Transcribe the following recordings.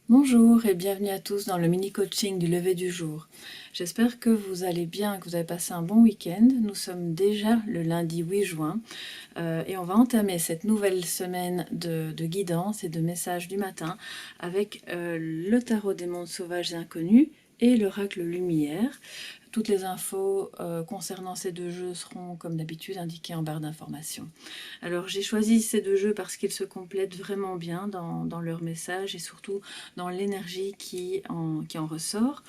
Bonjour et bienvenue à tous dans le mini-coaching du lever du jour. J'espère que vous allez bien, que vous avez passé un bon week-end. Nous sommes déjà le lundi 8 juin et on va entamer cette nouvelle semaine de guidance et de messages du matin avec le tarot des mondes sauvages et inconnus et l'oracle lumière. Toutes les infos concernant ces deux jeux seront, comme d'habitude, indiquées en barre d'informations. Alors, j'ai choisi ces deux jeux parce qu'ils se complètent vraiment bien dans leur message et surtout dans l'énergie qui en ressort.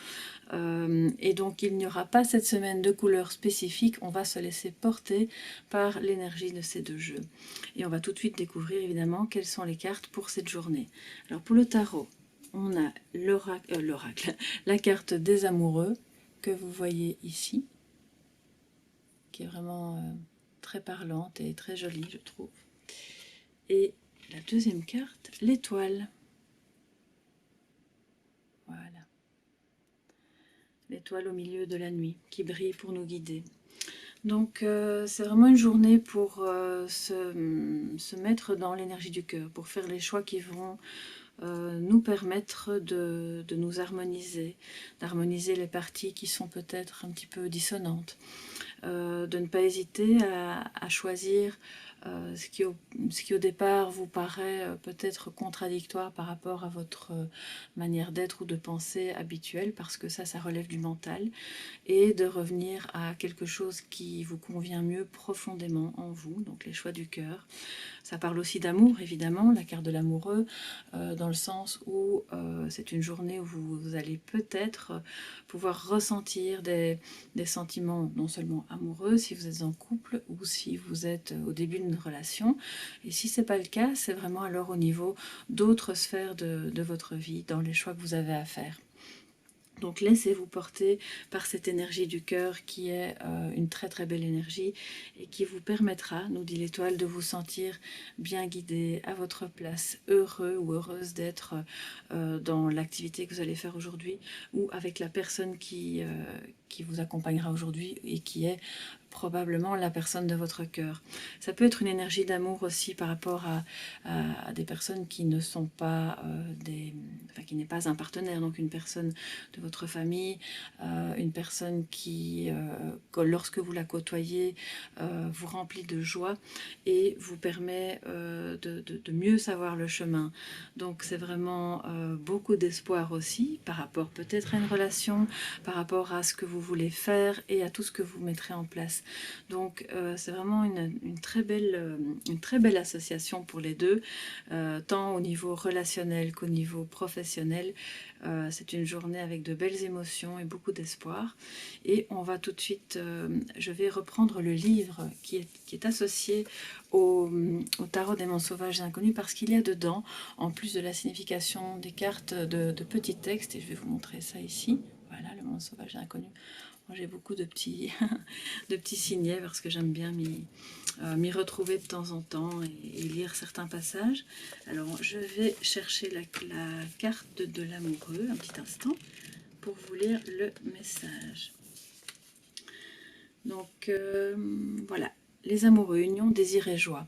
Et donc, il n'y aura pas cette semaine de couleurs spécifiques. On va se laisser porter par l'énergie de ces deux jeux. Et on va tout de suite découvrir, évidemment, quelles sont les cartes pour cette journée. Alors, pour le tarot, on a l'oracle, la carte des amoureux, que vous voyez ici, qui est vraiment très parlante et très jolie, je trouve. Et la deuxième carte, l'étoile. Voilà. L'étoile au milieu de la nuit, qui brille pour nous guider. Donc c'est vraiment une journée pour se mettre dans l'énergie du cœur, pour faire les choix qui vont nous permettre de nous harmoniser, d'harmoniser les parties qui sont peut-être un petit peu dissonantes. De ne pas hésiter à choisir ce qui au départ vous paraît peut-être contradictoire par rapport à votre manière d'être ou de penser habituelle, parce que ça relève du mental, et de revenir à quelque chose qui vous convient mieux profondément en vous, donc les choix du cœur. Ça parle aussi d'amour, évidemment, la carte de l'amoureux, dans le sens où c'est une journée où vous allez peut-être pouvoir ressentir des sentiments non seulement amoureux, si vous êtes en couple ou si vous êtes au début d'une relation. Et si ce n'est pas le cas, c'est vraiment alors au niveau d'autres sphères de votre vie, dans les choix que vous avez à faire. Donc laissez-vous porter par cette énergie du cœur qui est une très très belle énergie et qui vous permettra, nous dit l'étoile, de vous sentir bien guidé, à votre place, heureux ou heureuse d'être dans l'activité que vous allez faire aujourd'hui ou avec la personne qui vous accompagnera aujourd'hui et qui est probablement la personne de votre cœur. Ça peut être une énergie d'amour aussi par rapport à des personnes qui ne sont pas qui n'est pas un partenaire, donc une personne de votre famille, une personne qui, lorsque vous la côtoyez, vous remplit de joie et vous permet de mieux savoir le chemin. Donc c'est vraiment beaucoup d'espoir aussi par rapport peut-être à une relation, par rapport à ce que vous voulez faire et à tout ce que vous mettrez en place. Donc c'est vraiment une très belle association pour les deux, tant au niveau relationnel qu'au niveau professionnel. C'est une journée avec de belles émotions et beaucoup d'espoir. Et on va tout de suite, je vais reprendre le livre qui est associé au tarot des mondes sauvages et inconnus, parce qu'il y a dedans, en plus de la signification des cartes, de petits textes, et je vais vous montrer ça ici. Voilà, le monde sauvage et inconnu. Moi, j'ai beaucoup de petits, de petits signets parce que j'aime bien m'y retrouver de temps en temps et lire certains passages. Alors, je vais chercher la carte de l'amoureux, un petit instant, pour vous lire le message. Donc, voilà. Les amoureux, union, désir et joie.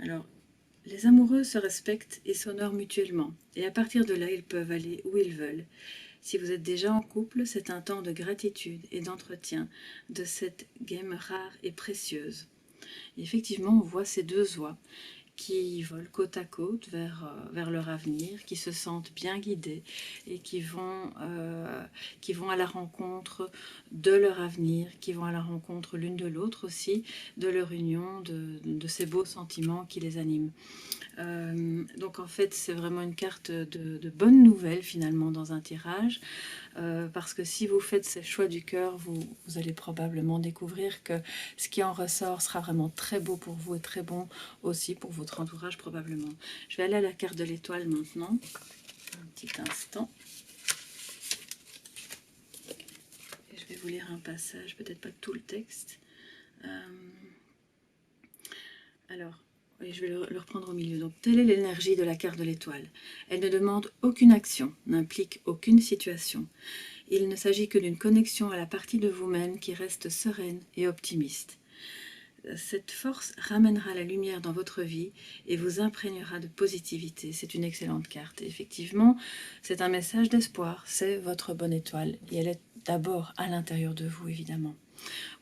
Alors, les amoureux se respectent et s'honorent mutuellement, et à partir de là, ils peuvent aller où ils veulent. Si vous êtes déjà en couple, c'est un temps de gratitude et d'entretien de cette gemme rare et précieuse. Et effectivement, on voit ces deux oies qui volent côte à côte vers leur avenir, qui se sentent bien guidées et qui vont à la rencontre de leur avenir, qui vont à la rencontre l'une de l'autre aussi, de leur union, de ces beaux sentiments qui les animent. Donc en fait, c'est vraiment une carte de bonnes nouvelles finalement dans un tirage, parce que si vous faites ces choix du cœur, vous allez probablement découvrir que ce qui en ressort sera vraiment très beau pour vous et très bon aussi pour votre entourage probablement. Je vais aller à la carte de l'étoile maintenant, un petit instant. Et je vais vous lire un passage, peut-être pas tout le texte. Alors, oui, je vais le reprendre au milieu. Donc, telle est l'énergie de la carte de l'étoile. Elle ne demande aucune action, n'implique aucune situation. Il ne s'agit que d'une connexion à la partie de vous-même qui reste sereine et optimiste. Cette force ramènera la lumière dans votre vie et vous imprégnera de positivité. C'est une excellente carte. Et effectivement, c'est un message d'espoir. C'est votre bonne étoile. Et elle est d'abord à l'intérieur de vous, évidemment.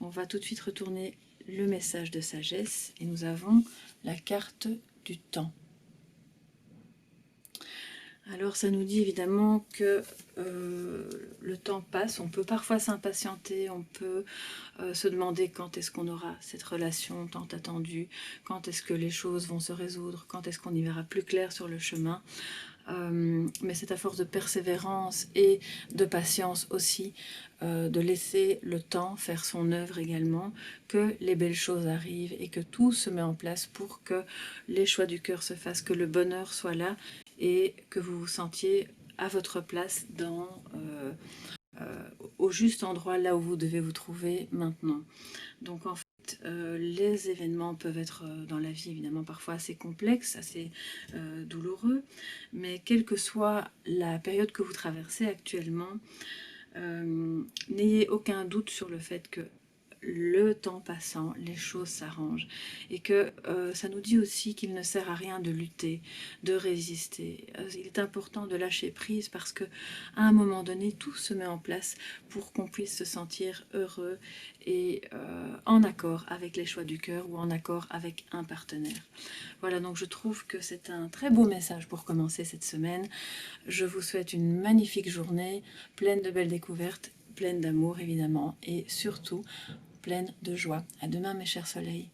On va tout de suite retourner le message de sagesse. Et nous avons la carte du temps. Alors ça nous dit évidemment que le temps passe, on peut parfois s'impatienter, on peut se demander quand est-ce qu'on aura cette relation tant attendue, quand est-ce que les choses vont se résoudre, quand est-ce qu'on y verra plus clair sur le chemin. Mais c'est à force de persévérance et de patience aussi, de laisser le temps faire son œuvre également, que les belles choses arrivent et que tout se met en place pour que les choix du cœur se fassent, que le bonheur soit là et que vous vous sentiez à votre place au juste endroit, là où vous devez vous trouver maintenant. Donc en fait, les événements peuvent être dans la vie évidemment parfois assez complexes, assez douloureux, mais quelle que soit la période que vous traversez actuellement, n'ayez aucun doute sur le fait que le temps passant, les choses s'arrangent. Et que ça nous dit aussi qu'il ne sert à rien de lutter, de résister. Il est important de lâcher prise parce que à un moment donné, tout se met en place pour qu'on puisse se sentir heureux et en accord avec les choix du cœur ou en accord avec un partenaire. Voilà, donc je trouve que c'est un très beau message pour commencer cette semaine. Je vous souhaite une magnifique journée, pleine de belles découvertes, pleine d'amour évidemment, et surtout pleine de joie. À demain mes chers soleils.